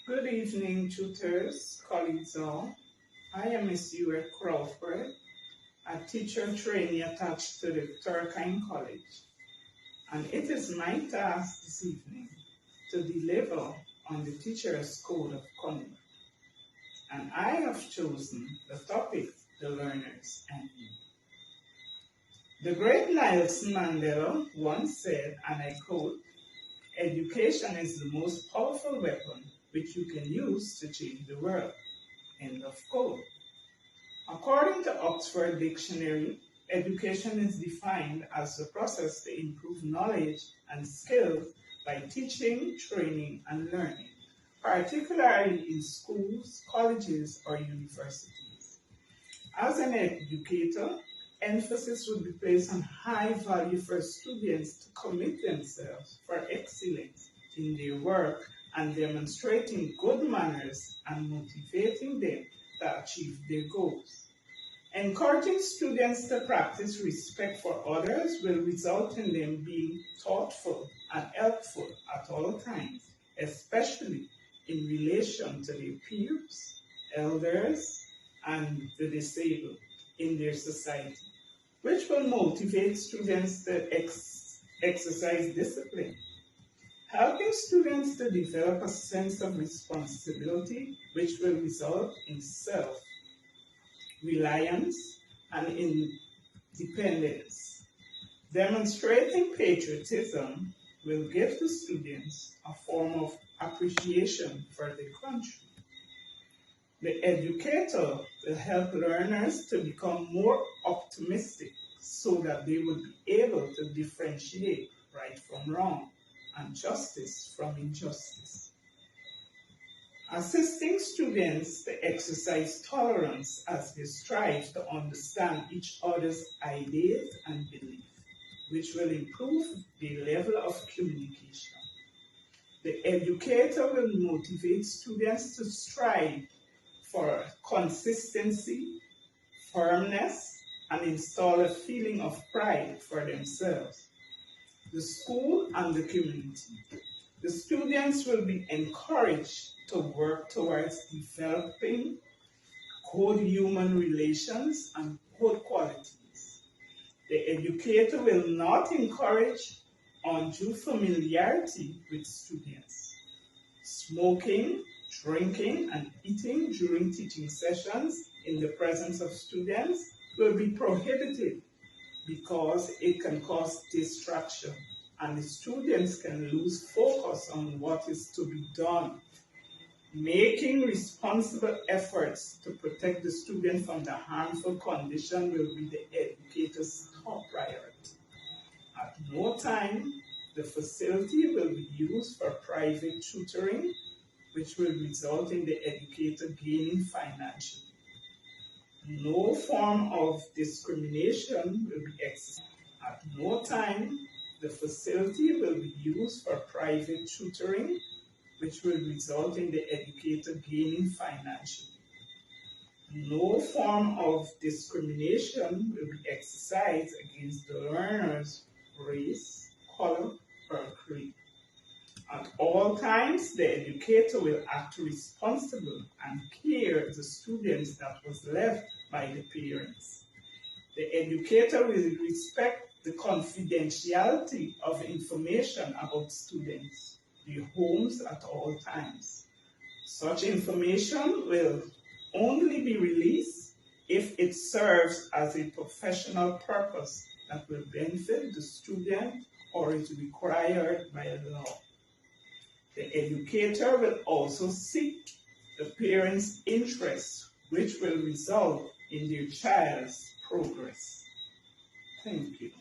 Good evening, tutors, colleagues all. I am Miss Ewart Crawford, a teacher trainee attached to the Turkine College, and it is my task this evening to deliver on the Teacher's Code of Conduct. And I have chosen the topic, the learners and you. The great Nelson Mandela once said, and I quote, "Education is the most powerful weapon which you can use to change the world." End of quote. According to Oxford Dictionary, education is defined as the process to improve knowledge and skills by teaching, training, and learning, particularly in schools, colleges, or universities. As an educator, emphasis would be placed on high value for students to commit themselves for excellence in their work and demonstrating good manners and motivating them to achieve their goals. Encouraging students to practice respect for others will result in them being thoughtful and helpful at all times, especially in relation to their peers, elders, and the disabled in their society, which will motivate students to exercise discipline. Helping students to develop a sense of responsibility, which will result in self-reliance and independence. Demonstrating patriotism will give the students a form of appreciation for their country. The educator will help learners to become more optimistic so that they would be able to differentiate right from wrong and justice from injustice. Assisting students to exercise tolerance as they strive to understand each other's ideas and beliefs, which will improve the level of communication. The educator will motivate students to strive for consistency, firmness, and install a feeling of pride for themselves, the school, and the community. The students will be encouraged to work towards developing good human relations and good qualities. The educator will not encourage undue familiarity with students. Smoking, drinking, and eating during teaching sessions in the presence of students will be prohibited because it can cause distraction and the students can lose focus on what is to be done. Making responsible efforts to protect the student from the harmful condition will be the educator's top priority. At no time, the facility will be used for private tutoring, which will result in the educator gaining financially. No form of discrimination will be exercised. At no time, the facility will be used for private tutoring, which will result in the educator gaining financially. No form of discrimination will be exercised against the learner's race, color, or creed. At all times, the educator will act responsible and care the students that was left by the parents. The educator will respect the confidentiality of information about students, their homes at all times. Such information will only be released if it serves as a professional purpose that will benefit the student or is required by law. The educator will also seek the parents' interests, which will result in their child's progress. Thank you.